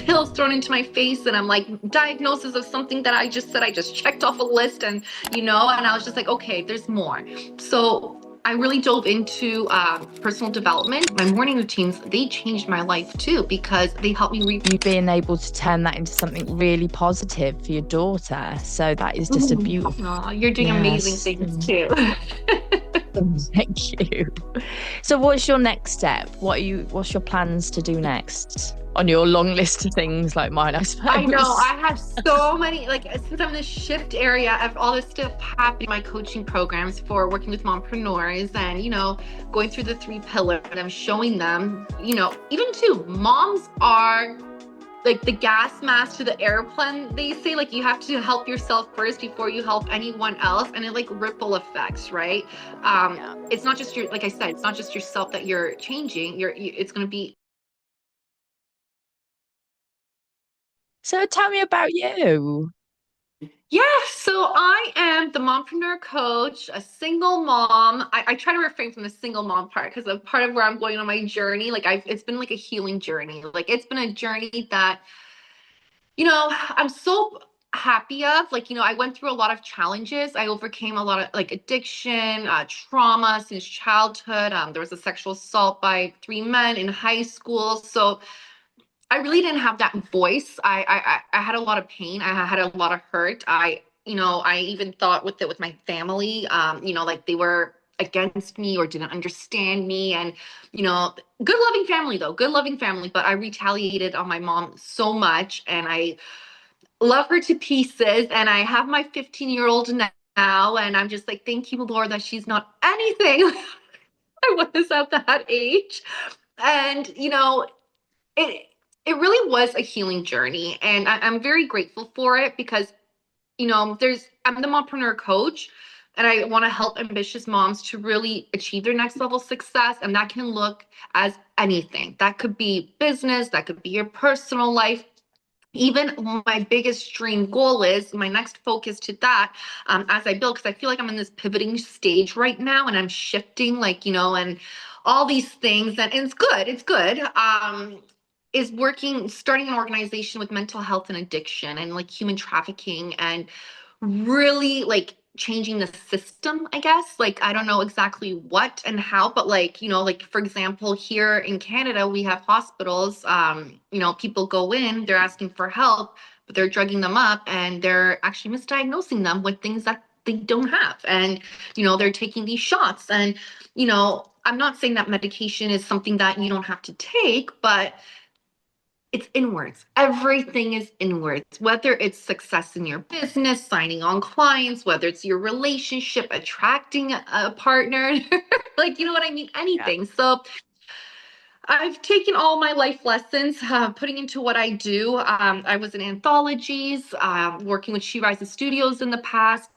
pills thrown into my face, and I'm like, diagnosis of something that I just said I just checked off a list, and and I was just like, okay, there's more. So I really dove into personal development. My morning routines, they changed my life too, because they helped me You being able to turn that into something really positive for your daughter. So that is just a beautiful, Aw, you're doing amazing yes. things too. Thank you. So what's your next step? What's your plans to do next on your long list of things like mine, I I know suppose? I have so many, like, since I'm in the shift area, I have all this stuff happening in my coaching programs for working with mompreneurs, and going through the 3 pillars, and I'm showing them, even too, moms are like the gas mask to the airplane. They say, like, you have to help yourself first before you help anyone else, and it, like, ripple effects, right? Yeah. It's not just your, like I said, it's not just yourself that you're changing. It's going to be. So tell me about you. Yeah, so I am the mompreneur coach, a single mom. I try to refrain from the single mom part, because a part of where I'm going on my journey, like, it's been like a healing journey. Like, it's been a journey that, I'm so happy of. Like, I went through a lot of challenges. I overcame a lot of, like, addiction, trauma since childhood. There was a sexual assault by 3 men in high school. So I really didn't have that voice. I had a lot of pain. I had a lot of hurt. I even thought with my family, like, they were against me or didn't understand me. And, good loving family though, good loving family. But I retaliated on my mom so much, and I love her to pieces. And I have my 15-year-old now, and I'm just like, thank you, Lord, that she's not anything I was at that age. And, it it really was a healing journey, and I'm very grateful for it, because I'm the mompreneur coach, and I want to help ambitious moms to really achieve their next level success. And that can look as anything. That could be business, that could be your personal life. Even my biggest dream goal is my next focus to that, as I build, because I feel like I'm in this pivoting stage right now, and I'm shifting, like, and all these things. And it's good. Is working, starting an organization with mental health and addiction, and, like, human trafficking, and really, like, changing the system, I guess. Like, I don't know exactly what and how, but, like, like, for example, here in Canada, we have hospitals. People go in, they're asking for help, but they're drugging them up, and they're actually misdiagnosing them with things that they don't have. And, they're taking these shots. And, I'm not saying that medication is something that you don't have to take, but it's inwards. Everything is inwards, whether it's success in your business, signing on clients, whether it's your relationship, attracting a partner, like, you know what I mean? Yeah. Anything. So I've taken all my life lessons, putting into what I do. I was in anthologies, working with She Rises Studios in the past.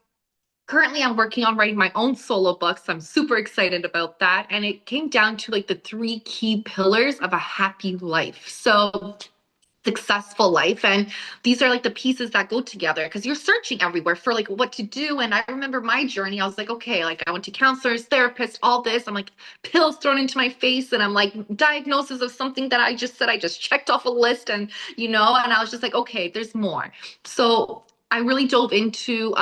Currently, I'm working on writing my own solo books. I'm super excited about that. And it came down to, like, the 3 key pillars of a happy life. So successful life, and these are, like, the pieces that go together, because you're searching everywhere for, like, what to do. And I remember my journey, I was like, okay, like, I went to counselors, therapists, all this. I'm like, pills thrown into my face, and I'm like, diagnosis of something that I just said I just checked off a list. And and I was just like, okay, there's more. So I really dove into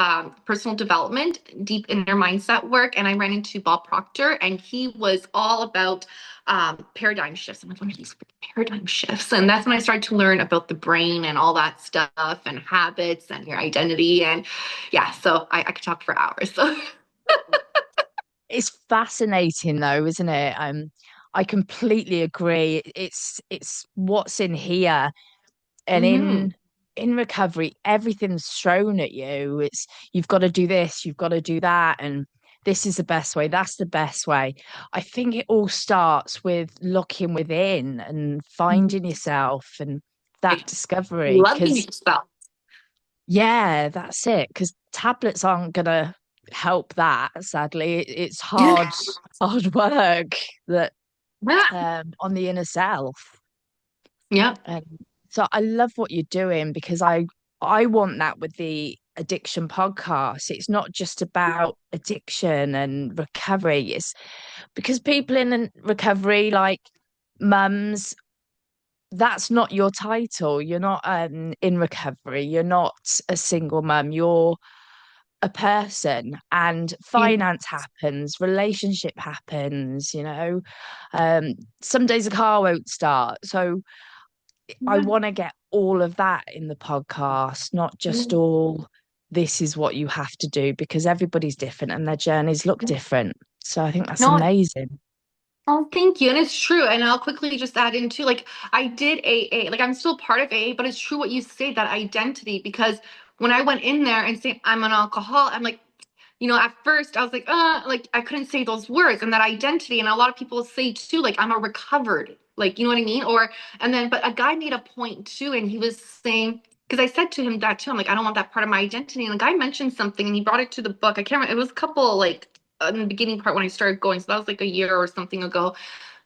personal development, deep inner mindset work, and I ran into Bob Proctor, and he was all about paradigm shifts. I'm like, what are these paradigm shifts? And that's when I started to learn about the brain and all that stuff, and habits and your identity. And yeah, so I could talk for hours. So It's fascinating though, isn't it? I completely agree. It's what's in here and Mhm. in recovery, everything's thrown at you. It's you've got to do this, you've got to do that, and this is the best way, that's the best way. I think it all starts with looking within and finding yourself and that Like, discovery. loving Because yourself. yeah, that's it. Because tablets aren't gonna help that, sadly. It's Yeah. hard work that Yeah. on the inner self. Yeah. Um, so I love what you're doing because I want that with the addiction podcast. It's not just about addiction and recovery. It's because people in recovery, like mums, that's not your title. You're not in recovery. You're not a single mum. You're a person, and Yeah. finance happens, relationship happens, some days a car won't start. So I want to get all of that in the podcast, not just all this is what you have to do, because everybody's different and their journeys look different. So I think that's No, amazing. oh, thank you. And it's true. And I'll quickly just add in too, like I did AA, like I'm still part of AA, but it's true what you say, that identity, because when I went in there and say I'm an alcoholic, I'm like, at first I was like I couldn't say those words and that identity. And a lot of people say too, like I'm a recovered, like, you know what I mean? Or, and then, but a guy made a point too, and he was saying, because I said to him that too, I'm like, I don't want that part of my identity. And the guy mentioned something and he brought it to the book. I can't remember, it was a couple like in the beginning part when I started going. So that was like a year or something ago.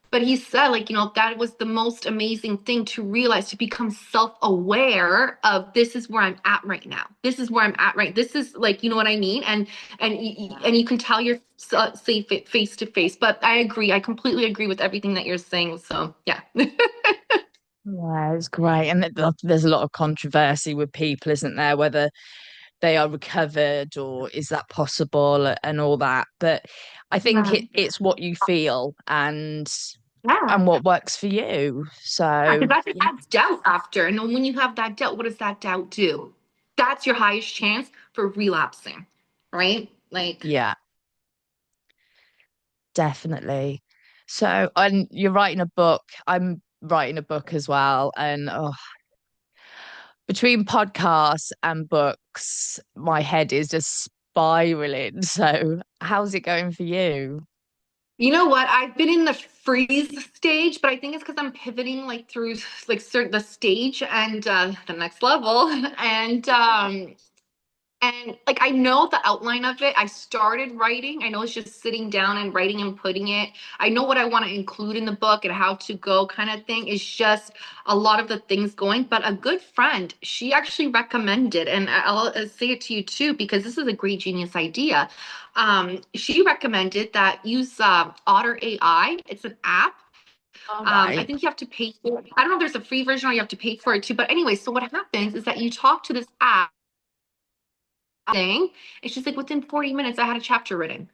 But he said, like, that was the most amazing thing to realize, to become self-aware of, this is where I'm at right now. This is where I'm at right. This is like, you know what I mean? And you can tell you're safe face to face. But I agree. I completely agree with everything that you're saying. So yeah. Yeah, it's great. And there's a lot of controversy with people, isn't there? Whether they are recovered or is that possible and all that. But I think Yeah. it's what you feel Yeah. and what works for you. Because So that just yeah, adds doubt after. And then when you have that doubt, what does that doubt do? That's your highest chance for relapsing, right? Like, yeah, definitely. So, and you're writing a book. I'm writing a book as well. And oh, between podcasts and books, my head is just spiraling. So, how's it going for you? you know what? I've been in the freeze stage, but I think it's because I'm pivoting like through like the stage and the next level. And like I know the outline of it. I started writing. I know it's just sitting down and writing and putting it. I know what I want to include in the book and how to go kind of thing. It's just a lot of the things going. But a good friend, she actually recommended, and I'll say it to you too, because this is a great genius idea. She recommended that use Otter AI. It's an app. All I right. think you have to pay for it. I don't know if there's a free version or you have to pay for it too. But anyway, so what happens is that you talk to this app thing. And she's like, within 40 minutes, I had a chapter written.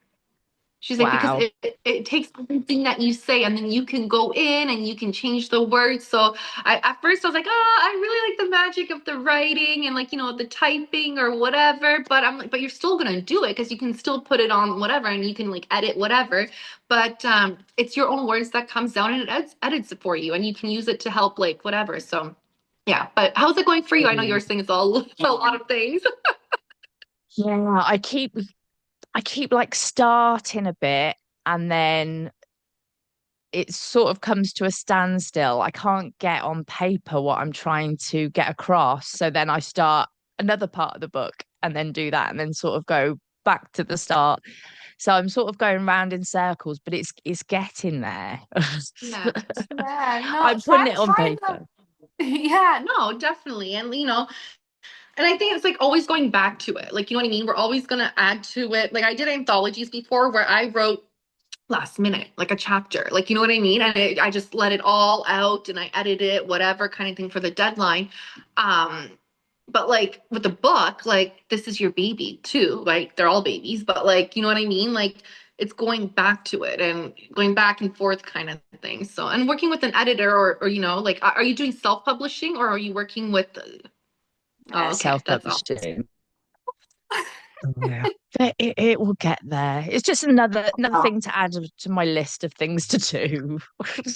She's like, because Wow. it takes everything that you say, and then you can go in and you can change the words. So at first I was like, oh, I really like the magic of the writing and like, the typing or whatever. But I'm like, but you're still gonna do it because you can still put it on whatever and you can like edit whatever. But it's your own words that comes down and it edits it for you, and you can use it to help like whatever. So yeah. But how's it going for you? I know you're saying it's all a lot of things. Yeah, I keep like starting a bit and then it sort of comes to a standstill. I can't get on paper what I'm trying to get across. So then I start another part of the book and then do that and then sort of go back to the start. So I'm sort of going round in circles, but it's getting there. Yeah. Yeah, no, I'm putting try it on try the paper. yeah, no, definitely. And and I think it's like always going back to it. Like, you know what I mean? We're always gonna add to it. Like I did anthologies before where I wrote last minute, like a chapter. Like, you know what I mean? And I just let it all out and I edited it, whatever kind of thing for the deadline. Um, but like with the book, like this is your baby too. Like they're all babies, but like, you know what I mean? Like it's going back to it and going back and forth kind of thing. So, and working with an editor or like, are you doing self-publishing or are you working with, oh, okay, that's all. Self-publishing. Yeah. But it will get there. It's just another thing to add to my list of things to do.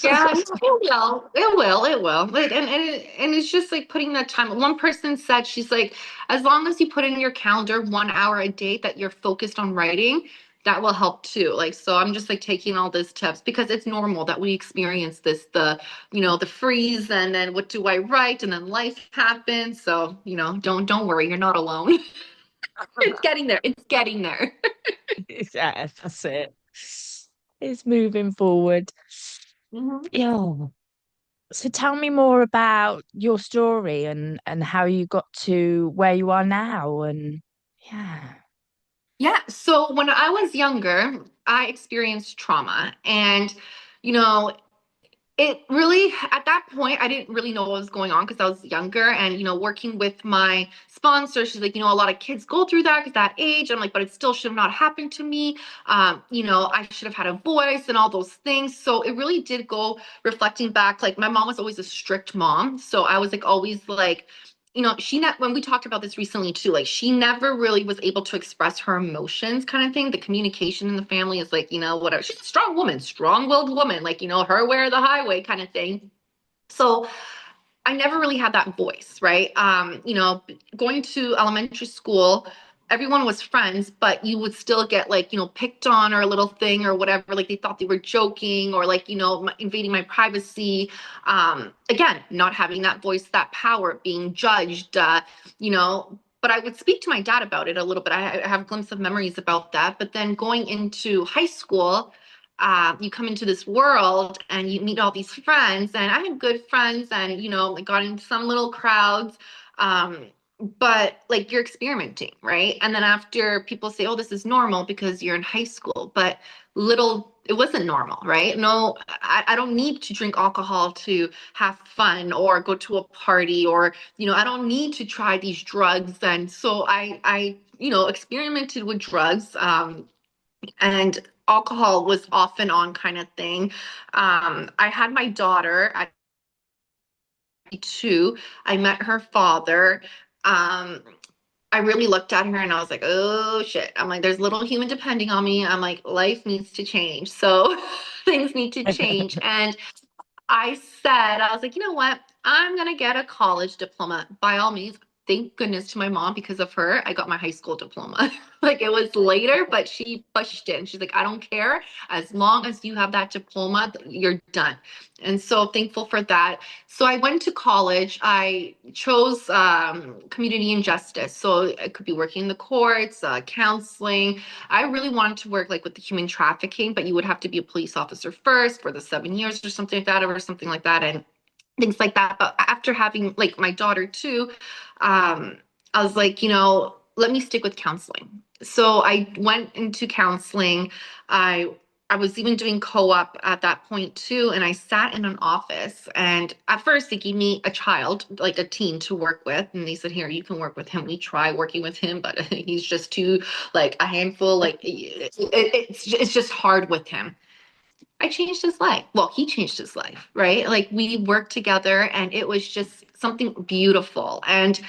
Yeah, no, it will. It will. It will. And it's just like putting that time. One person said, she's like, as long as you put in your calendar 1 hour a day that you're focused on writing, that will help too. Like, so I'm just like taking all these tips because it's normal that we experience this, the freeze and then what do I write? And then life happens. So, don't worry, you're not alone. It's getting there. It's getting there. Yeah, that's it. It's moving forward. Mhm. Yeah. So tell me more about your story and how you got to where you are now and yeah. Yeah. So when I was younger, I experienced trauma. And, you know, It really, at that point, I didn't really know what was going on because I was younger and, working with my sponsor, she's like, a lot of kids go through that because that age. I'm like, but it still should have not happened to me. I should have had a voice and all those things. So it really did go reflecting back. Like my mom was always a strict mom. So I was like, always like, when we talked about this recently too, like she never really was able to express her emotions kind of thing. The communication in the family is like, whatever. She's a strong woman, strong-willed woman, like, her way or the highway kind of thing. So I never really had that voice, right? Going to elementary school, everyone was friends, but you would still get like, picked on or a little thing or whatever. Like they thought they were joking or like, invading my privacy. Again, not having that voice, that power, being judged, but I would speak to my dad about it a little bit. I have a glimpse of memories about that. But then going into high school, you come into this world and you meet all these friends, and I had good friends and I got into some little crowds, um but like you're experimenting, right? And then after people say, oh, this is normal because you're in high school, but little it wasn't normal, right? No, I don't need to drink alcohol to have fun or go to a party, or I don't need to try these drugs. And so I experimented with drugs, and alcohol was off and on kind of thing. I had my daughter at 2. I met her father. Um, I really looked at her and I was like, oh shit. I'm like, there's little human depending on me. I'm like, life needs to change. So things need to change. And I was like, you know what? I'm gonna get a college diploma. By all means, thank goodness to my mom, because of her, I got my high school diploma. Like it was later, but she pushed it. And she's like, I don't care. As long as you have that diploma, you're done. And so thankful for that. So I went to college. I chose community and justice. So I could be working in the courts, counseling. I really wanted to work like with the human trafficking, but you would have to be a police officer first for the 7 years or something like that, or something like that, and things like that. But after having like my daughter too, I was like, let me stick with counseling. So I went into counseling. I I was even doing co-op at that point too, and I sat in an office. And at first, they gave me a child, like a teen, to work with, and they said, "Here, you can work with him." We try working with him, but he's just too like a handful. Like it's just hard with him. I changed his life. Well, he changed his life, right? Like we worked together, and it was just something beautiful. And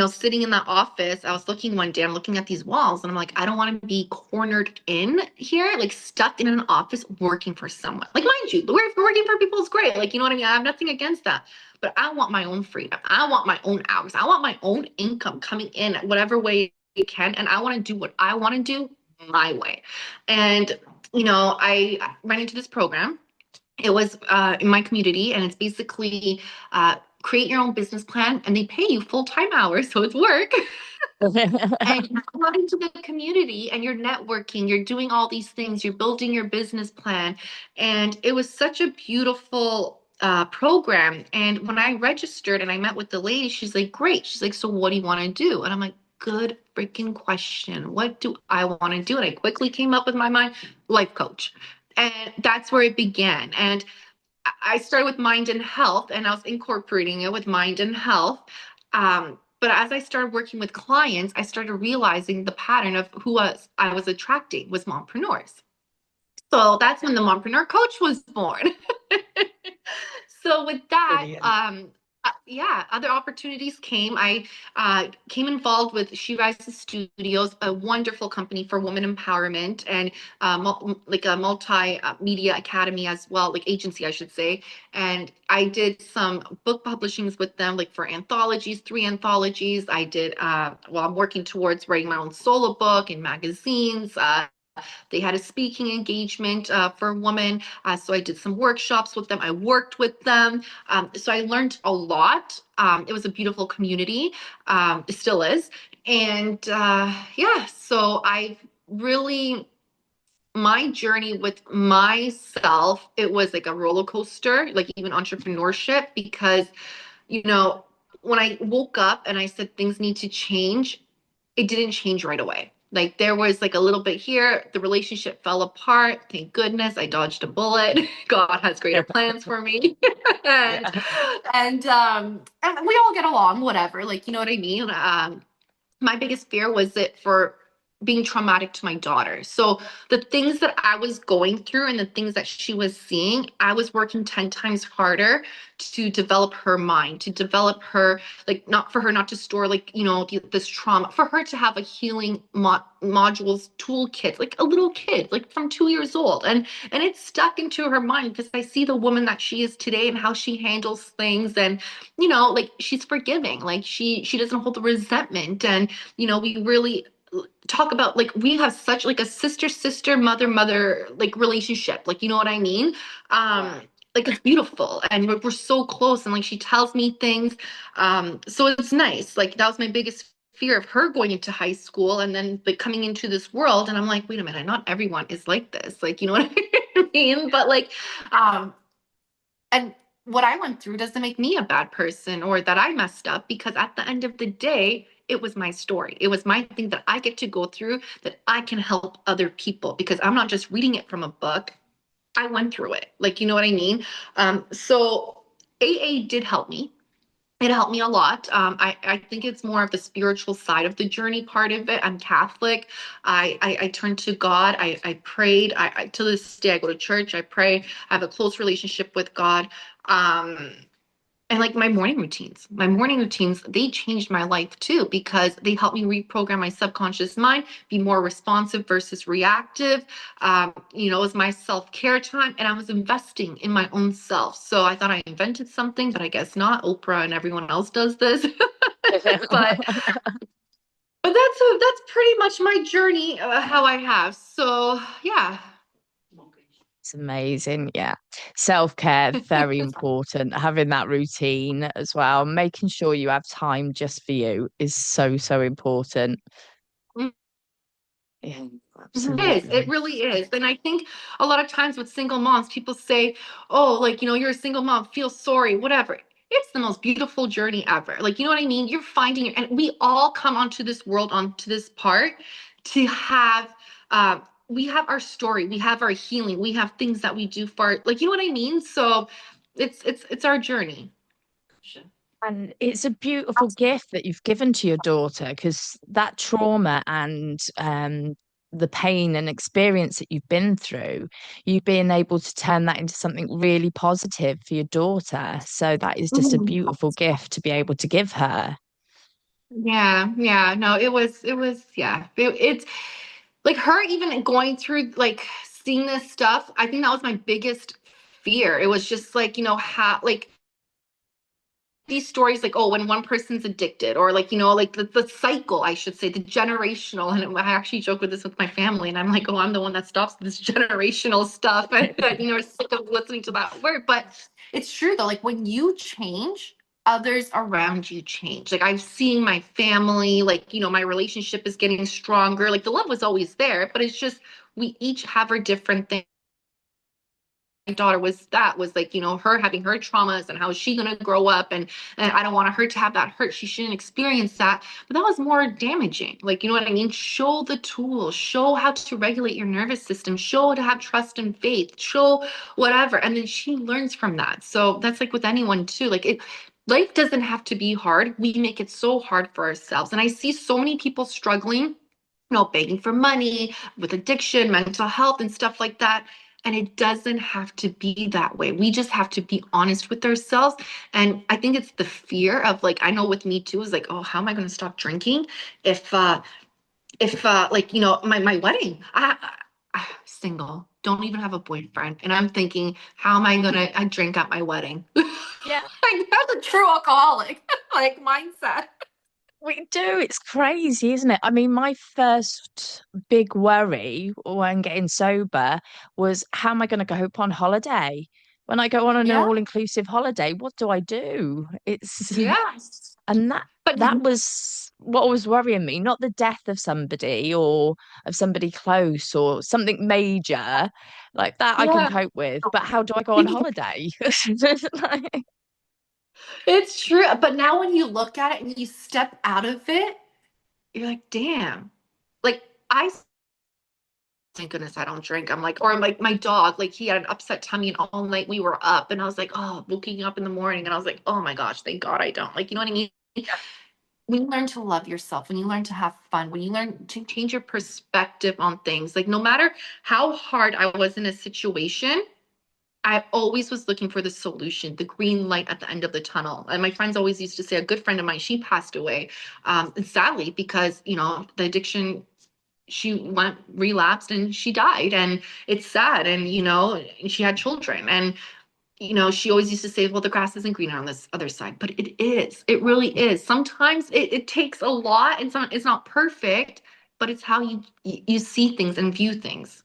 sitting in that office, I was looking one day, I'm looking at these walls, and I'm like, I don't want to be cornered in here, like stuck in an office working for someone. Like, mind you, working for people is great. Like, you know what I mean? I have nothing against that. But I want my own freedom. I want my own hours. I want my own income coming in whatever way you can. And I want to do what I want to do my way. And, I ran into this program. It was in my community, and it's basically create your own business plan, and they pay you full-time hours, so it's work. And you're going into the community and you're networking, you're doing all these things, you're building your business plan. And it was such a beautiful program. And when I registered and I met with the lady, she's like, great. She's like, so what do you want to do? And I'm like, good freaking question. What do I want to do? And I quickly came up with my mind, life coach. And that's where it began. And I started with mind and health, and I was incorporating it with mind and health. But as I started working with clients, I started realizing the pattern of I was attracting was mompreneurs. So that's when the mompreneur coach was born. So with that, Brilliant. yeah, other opportunities came. I came involved with She Rises Studios, a wonderful company for women empowerment, and like a multi-media academy as well, like agency, I should say. And I did some book publishings with them, like for anthologies, 3 anthologies. I did, well, I'm working towards writing my own solo book in magazines. They had a speaking engagement for women. So I did some workshops with them. I worked with them. So I learned a lot. It was a beautiful community. It still is. And yeah, so I really, my journey with myself, it was like a roller coaster, like even entrepreneurship, because, you know, when I woke up and I said things need to change, it didn't change right away. Like there was like a little bit here, the relationship fell apart. Thank goodness I dodged a bullet. God has greater plans for me. and Yeah. and we all get along, whatever. Like, you know what I mean? My biggest fear was it for being traumatic to my daughter. So the things that I was going through and the things that she was seeing, I was working 10 times harder to develop her mind, to develop her, like, not for her not to store, like, this trauma, for her to have a healing modules toolkit, like a little kid, like from 2 years old. And it's stuck into her mind because I see the woman that she is today and how she handles things. And like she's forgiving, like she doesn't hold the resentment. And we really talk about, like, we have such like a sister mother mother like relationship, like, you know what I mean. Yeah. Like it's beautiful and we're so close, and like she tells me things. So it's nice. Like that was my biggest fear, of her going into high school and then like coming into this world, and I'm like, wait a minute, not everyone is like this, like, you know what I mean. But like, um and what I went through doesn't make me a bad person or that I messed up, because at the end of the day, it was my story. It was my thing that I get to go through, that I can help other people, because I'm not just reading it from a book. I went through it. Like, you know what I mean? So AA did help me. It helped me a lot. I think it's more of the spiritual side of the journey part of it. I'm Catholic. I turned to God. I prayed. To this day, I go to church. I pray. I have a close relationship with God. Um, and like my morning routines, they changed my life too, because they helped me reprogram my subconscious mind, be more responsive versus reactive. It was my self-care time, and I was investing in my own self. So I thought I invented something, but I guess not. Oprah and everyone else does this. but but that's pretty much my journey, how I have. So yeah. It's amazing. Yeah. Self-care, very important. Having that routine as well, making sure you have time just for you is so, so important. Yeah, It is. It absolutely. really is. And I think a lot of times with single moms, people say, oh, like, you're a single mom, feel sorry, whatever. It's the most beautiful journey ever. Like, you know what I mean? You're finding, and we all come onto this world, onto this part to have, we have our story, we have our healing, we have things that we do for, like, you know what I mean? So it's our journey. And it's a beautiful gift that you've given to your daughter, because that trauma and the pain and experience that you've been through, you've been able to turn that into something really positive for your daughter. So that is just a Mhm. beautiful gift to be able to give her. Yeah, yeah, no, yeah. It's like her even going through, like, seeing this stuff. I think that was my biggest fear. It was just like, how, like, these stories, like, oh, when one person's addicted, or like, like the cycle, I should say, the generational. And I actually joke with this with my family, and I'm like, oh, I'm the one that stops this generational stuff. And are sick of listening to that word. But it's true though, like when you change, others around you change. Like I've seen my family, like, my relationship is getting stronger. Like the love was always there, but it's just we each have our different things. My daughter was like, her having her traumas, and how is she going to grow up, and I don't want her to have that hurt. She shouldn't experience that. But that was more damaging. Like, you know what I mean? Show the tools, show how to regulate your nervous system, show how to have trust and faith, show whatever. And then she learns from that. So that's like with anyone too. Like, life doesn't have to be hard. We make it so hard for ourselves. And I see so many people struggling, begging for money, with addiction, mental health, and stuff like that. And it doesn't have to be that way. We just have to be honest with ourselves. And I think it's the fear of, like, I know with me too, is like, oh, how am I going to stop drinking if like, my wedding, I single, don't even have a boyfriend. And I'm thinking, how am I going to I drink at my wedding? Yeah, Like, that's a true alcoholic like mindset. we do. It's crazy, isn't it? I mean, my first big worry when getting sober was, how am I going to go on holiday? When I go on an Yeah. all-inclusive holiday, what do I do? It's Yeah. and But that was what was worrying me, not the death of somebody or of somebody close or something major like that I can yeah. cope with, but how do I go on holiday? Like, It's true. But now when you look at it and you step out of it, you're like, damn. Like, I thank goodness I don't drink. I'm like, or I'm like my dog, like he had an upset tummy and all night we were up and I was like, oh, waking up in the morning and I was like, oh my gosh, thank God I don't. Like, you know what I mean? When you learn to love yourself, when you learn to have fun, when you learn to change your perspective on things, like no matter how hard I was in a situation, I always was looking for the solution, the green light at the end of the tunnel. And my friends always used to say, a good friend of mine, she passed away, and sadly because the addiction, she went relapsed and she died, and it's sad. And she had children, and she always used to say, well, the grass isn't greener on this other side, but it is. It really is. Sometimes it takes a lot, and it's not perfect, but it's how you see things and view things.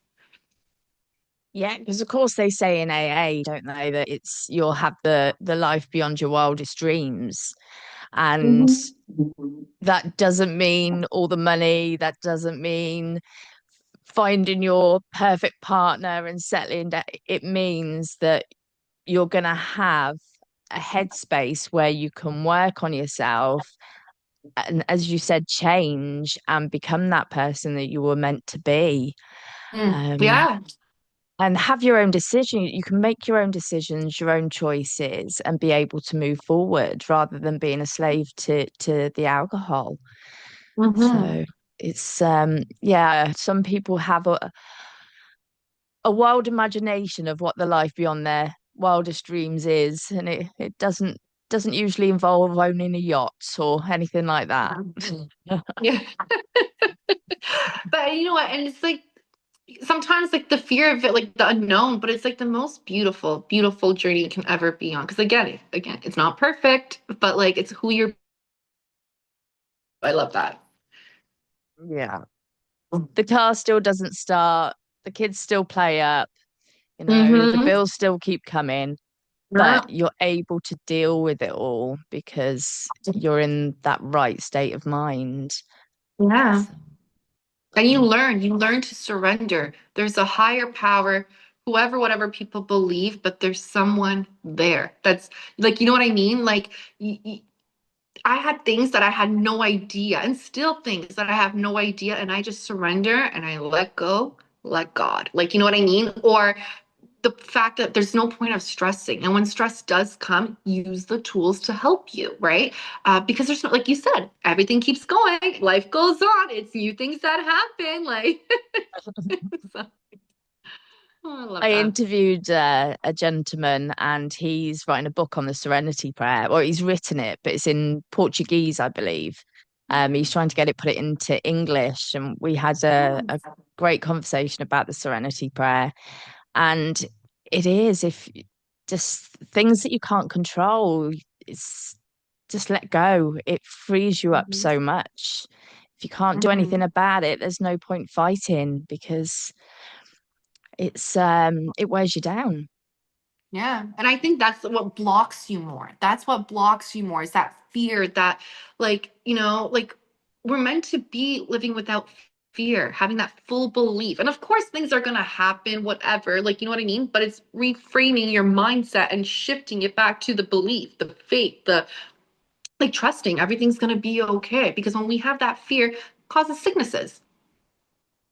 Yeah, because of course they say in AA, don't they, that it's you'll have the life beyond your wildest dreams. And Mhm. that doesn't mean all the money, that doesn't mean finding your perfect partner and settling down. It means that you're gonna have a headspace where you can work on yourself and, as you said, change and become that person that you were meant to be. Um, Yeah. and have your own decision. You can make your own decisions, your own choices, and be able to move forward rather than being a slave to the alcohol. Hmm. So it's yeah, some people have a wild imagination of what the life beyond their wildest dreams is, and it doesn't usually involve owning a yacht or anything like that. Yeah. But you know what? And it's like sometimes like the fear of it, like the unknown, but it's like the most beautiful, beautiful journey you can ever be on. Because again, it's not perfect, but like it's who you're. I love that. Yeah. The car still doesn't start, the kids still play up, the Mm-hmm. bills still keep coming, but Yeah. you're able to deal with it all because you're in that right state of mind. Yeah. So, And you learn to surrender. There's a higher power, whoever, whatever people believe, but there's someone there. That's like, you know what I mean? Like, I had things that I had no idea, and still things that I have no idea, and I just surrender and I let go, let God. Like, you know what I mean? Or the fact that there's no point of stressing. And when stress does come, use the tools to help you, right? Because there's not, like you said, everything keeps going, life goes on. It's new things that happen. Like, so, oh, I love I that. interviewed a gentleman and he's writing a book on the Serenity Prayer. Well, he's written it, but it's in Portuguese, I believe. He's trying to get it put it into English, and we had a great conversation about the Serenity Prayer. And it is if just things that you can't control, it's just let go. It frees you up Mhm. so much. If you can't do anything Mhm. about it, there's no point fighting because it wears you down. Yeah. And I think that's what blocks you more. That's what blocks you more is that fear that, like, like we're meant to be living without fear, having that full belief. And of course, things are going to happen, whatever, like, you know what I mean? But it's reframing your mindset and shifting it back to the belief, the faith, the like trusting everything's going to be okay. Because when we have that fear, it causes sicknesses,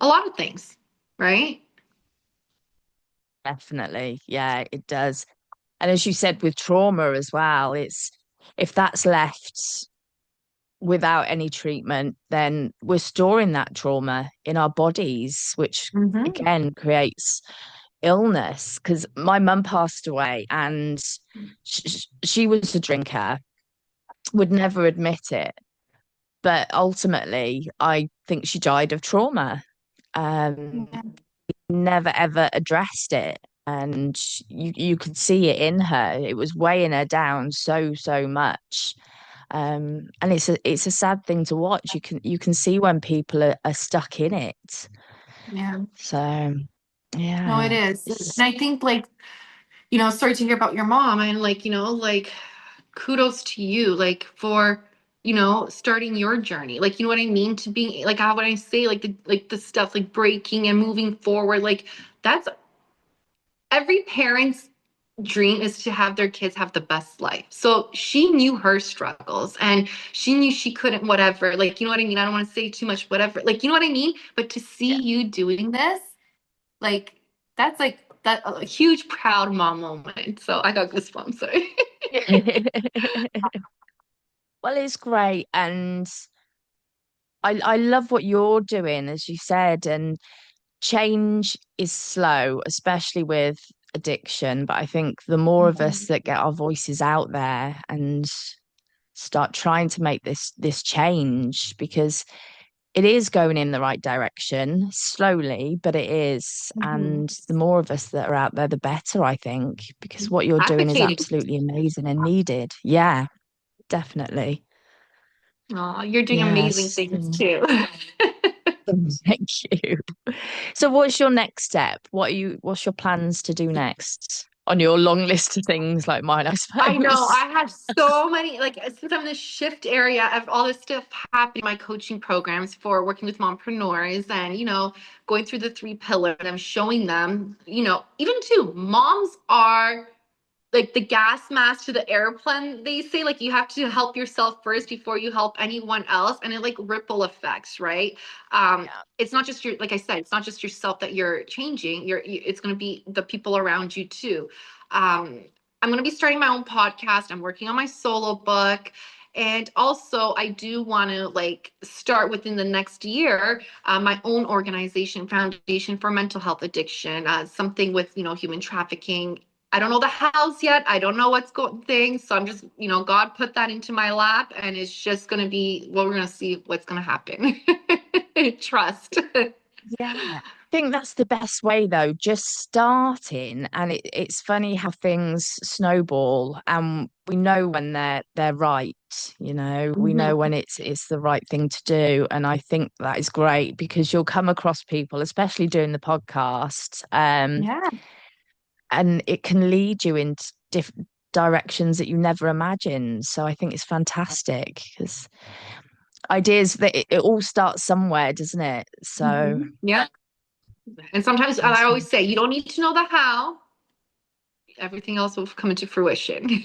a lot of things, right? Definitely. Yeah, it does. And as you said, with trauma as well, it's if that's left without any treatment, then we're storing that trauma in our bodies, which Mm-hmm. again creates illness. Because my mum passed away and she was a drinker, would never admit it. But ultimately, I think she died of trauma. Yeah. Never ever addressed it. And you could see it in her. It was weighing her down so much. And it's a sad thing to watch. You can see when people are stuck in it. Yeah. So No, it yeah, is. And it's I think like, sorry to hear about your mom and like, like kudos to you, like for, starting your journey. Like, you know what I mean? To be like how would I say like the stuff like breaking and moving forward, like that's every parent's dream is to have their kids have the best life. So she knew her struggles and she knew she couldn't, whatever. Like, you know what I mean? I don't want to say too much, whatever. Like, you know what I mean? But to see you doing this, like, that's like that a huge proud mom moment. So I got goosebumps. Sorry. Yeah. Well, it's great. And I love what you're doing, as you said, and change is slow, especially with addiction. But I think the more of us that get our voices out there and start trying to make this change, because it is going in the right direction slowly, but it is. Mhm. And the more of us that are out there, the better, I think, because what you're doing is Advocating. absolutely amazing and needed. Yeah, definitely. Oh, you're doing amazing Yes. things too. Thank you. So what's your next step? What's your plans to do next on your long list of things like mine, I I know. suppose? I have so many, like, since I'm in the shift area, I have all this stuff happening in my coaching programs for working with mompreneurs and, going through the three pillars. I'm showing them, even too, moms are like the gas mask to the airplane. They say like you have to help yourself first before you help anyone else, and it like ripple effects, right? Yeah. It's not just your, like I said, it's not just yourself that you're changing. It's going to be the people around you too. I'm going to be starting my own podcast. I'm working on my solo book. And also, I do want to like start within the next year my own organization, Foundation for Mental Health Addiction, something with human trafficking. I don't know the house yet. I don't know what's going things. So I'm just, God put that into my lap and it's just going to be, well, we're going to see what's going to happen. Trust. Yeah. I think that's the best way though, just starting. And it's funny how things snowball and we know when they're right, we know Mhm. when it's the right thing to do. And I think that is great because you'll come across people, especially doing the podcast, Yeah. and it can lead you into different directions that you never imagined. So I think it's fantastic because ideas that it all starts somewhere, doesn't it? So Yeah. And sometimes I awesome. always say, you don't need to know the how. Everything else will come into fruition.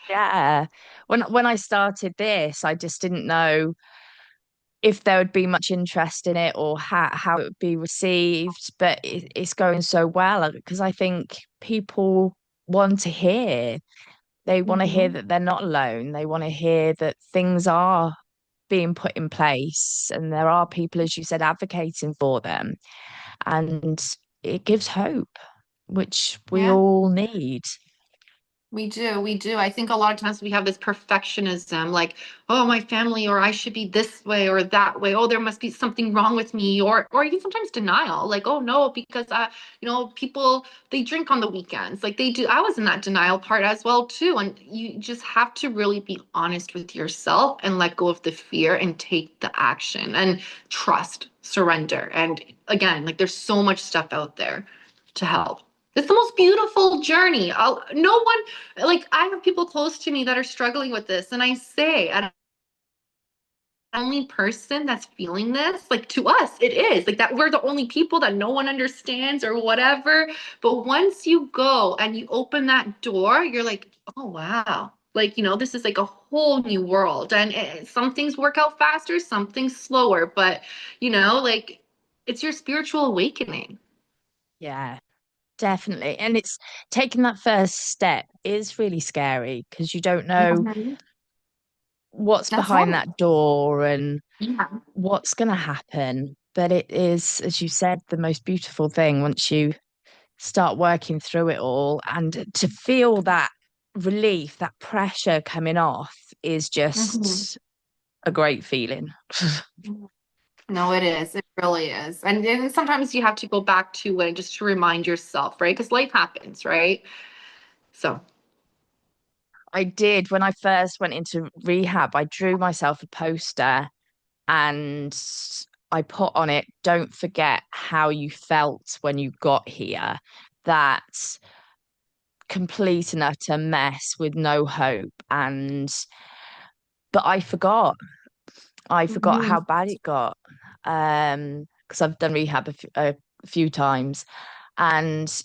Yeah. When I started this, I just didn't know if there would be much interest in it or how it would be received, but it's going so well because I think people want to hear. They want to hear Mhm. that they're not alone. They want to hear that things are being put in place and there are people, as you said, advocating for them. And it gives hope, which we Yeah. all need. We do, we do. I think a lot of times we have this perfectionism, like, oh, my family, or I should be this way or that way. Oh, there must be something wrong with me, or even sometimes denial, like, oh no, because people they drink on the weekends, like they do. I was in that denial part as well too, and you just have to really be honest with yourself and let go of the fear and take the action and trust, surrender. And again, like there's so much stuff out there to help. It's the most beautiful journey. No one, like I have people close to me that are struggling with this, and I say, I'm the only person that's feeling this. Like to us, it is like that we're the only people that no one understands or whatever. But once you go and you open that door, you're like, oh wow. Like, this is like a whole new world. And some things work out faster, some things slower, but like it's your spiritual awakening. Yeah, definitely. And it's taking that first step is really scary because you don't know Mhm. what's That's behind right. that door and Yeah. what's going to happen. But it is, as you said, the most beautiful thing once you start working through it all. And to feel that relief, that pressure coming off is Mhm. just a great feeling. No, it is. It really is. And then sometimes you have to go back to it just to remind yourself, right? Because life happens, right? So, I did when I first went into rehab, I drew myself a poster and I put on it, don't forget how you felt when you got here. That complete and utter mess with no hope. But I forgot. I forgot mhm. how bad it got. Because I've done rehab a few times. And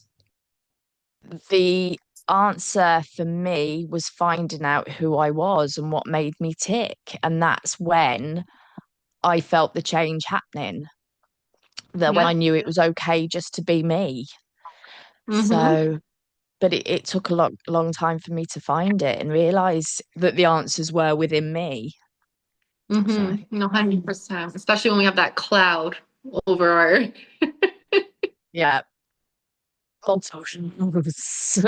the answer for me was finding out who I was and what made me tick. And that's when I felt the change happening, that when I Yep. knew it was okay just to be me. Mm-hmm. So, but it took a long time for me to find it and realize that the answers were within me. So, Mm-hmm. No, 100%. Especially when we have that cloud over our. yeah, consultations.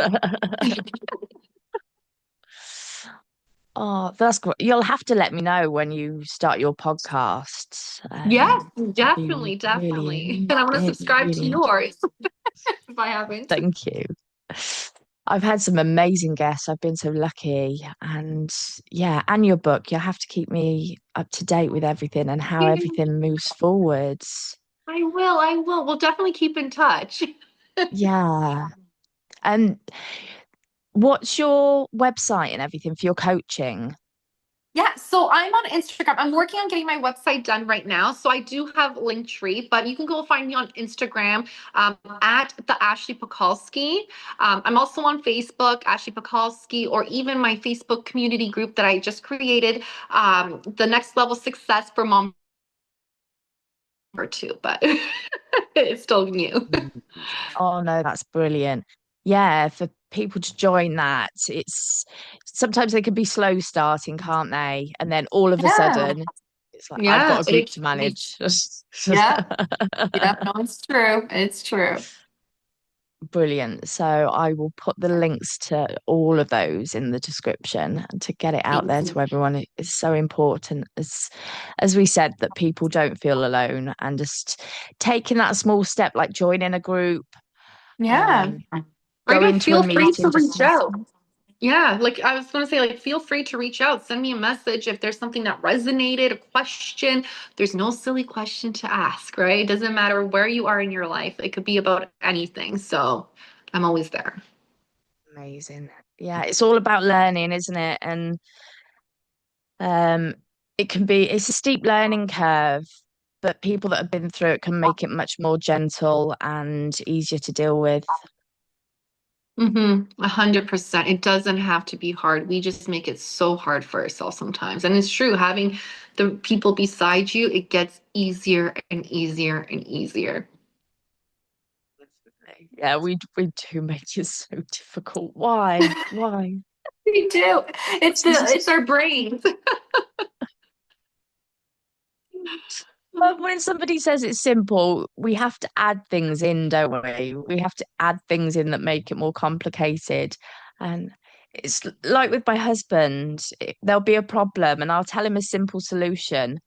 Oh, that's great. You'll have to let me know when you start your podcast. Yes, It'd be definitely, definitely. And I'm gonna it'd be subscribe to really yours if I haven't. thank you. I've had some amazing guests. I've been so lucky. And yeah, and your book, you'll have to keep me up to date with everything and how everything moves forwards. I will, I will. We'll definitely keep in touch. Yeah. And what's your website and everything for your coaching? Yeah, so I'm on Instagram. I'm working on getting my website done right now. So I do have Linktree, but you can go find me on Instagram at the Ashley Pakulski. I'm also on Facebook, Ashley Pakulski, or even my Facebook community group that I just created, the Next Level Success for Mom or two, but it's still new. Amazing. Oh no, that's brilliant. Yeah, for people to join that, it's sometimes they can be slow starting, can't they? And then all of a Yeah, sudden, it's like I've got yeah, a group to manage. yeah, yeah. No, it's true. It's true. Brilliant. So I will put the links to all of those in the description and to get it out Thank there you. to everyone. It is so important as we said, that people don't feel alone and just taking that small step, like joining a group, Yeah. um, Or go even into a feel free to meeting, reach just out. Yeah, like I was going to say, like, feel free to reach out, send me a message if there's something that resonated, a question. There's no silly question to ask, right? It doesn't matter where you are in your life, it could be about anything. So I'm always there. amazing. Yeah, it's all about learning, isn't it? And um, it's a steep learning curve, but people that have been through it can make it much more gentle and easier to deal with. 100%. It doesn't have to be hard. We just make it so hard for ourselves sometimes. And it's true, having the people beside you, it gets easier and easier and easier. Yeah, we do make it so difficult. Why? Why? We do. It's our brains. But when somebody says it's simple, we have to add things in, don't we? We have to add things in that make it more complicated. And it's like with my husband, there'll be a problem and I'll tell him a simple solution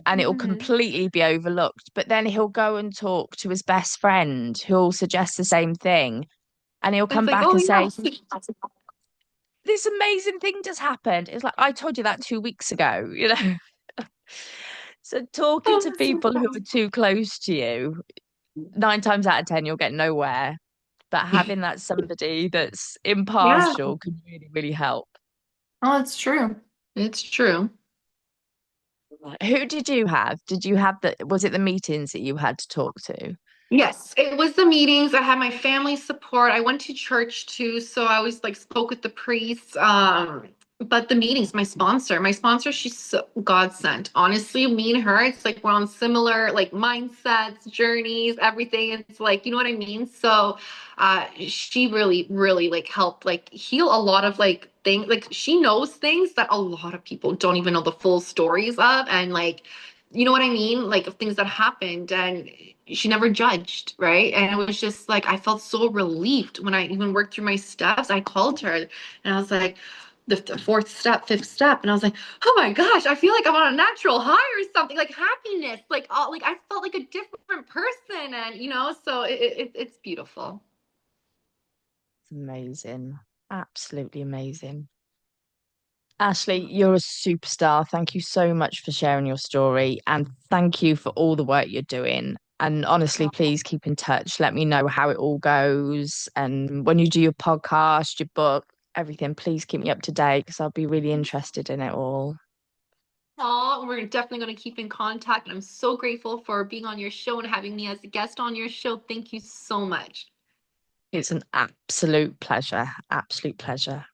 and it'll Mhm. completely be overlooked. But then he'll go and talk to his best friend who'll suggest the same thing. And he'll It's come like, back oh and say, yes. this amazing thing just happened. It's like, I told you that 2 weeks ago, you know? So talking to people who are too close to you, 9 times out of 10, you'll get nowhere. But having that somebody that's Yeah. impartial can really, really help. Oh, it's true. It's true. Who did you have? Did you have was it the meetings that you had to talk to? Yes, it was the meetings. I had my family support. I went to church too, so I always like spoke with the priests. But the meetings, my sponsor, she's so God sent. Honestly, me and her, it's like we're on similar like mindsets, journeys, everything. It's like, you know what I mean? So, she really, really like helped like heal a lot of like things. Like she knows things that a lot of people don't even know the full stories of, and like you know what I mean? Like of things that happened and she never judged, right? And it was just like I felt so relieved when I even worked through my steps. I called her and I was like, the fourth step, fifth step, and I was like, oh my gosh, I feel like I'm on a natural high or something, like happiness, like all, like I felt like a different person, and so it's beautiful. It's amazing. Absolutely amazing. Ashley, you're a superstar. Thank you so much for sharing your story and thank you for all the work you're doing. And honestly, please keep in touch. Let me know how it all goes. And when you do your podcast, your book, everything, please keep me up to date because I'll be really interested in it all. Oh, we're definitely going to keep in contact. And I'm so grateful for being on your show and having me as a guest on your show. Thank you so much. It's an absolute pleasure. Absolute pleasure.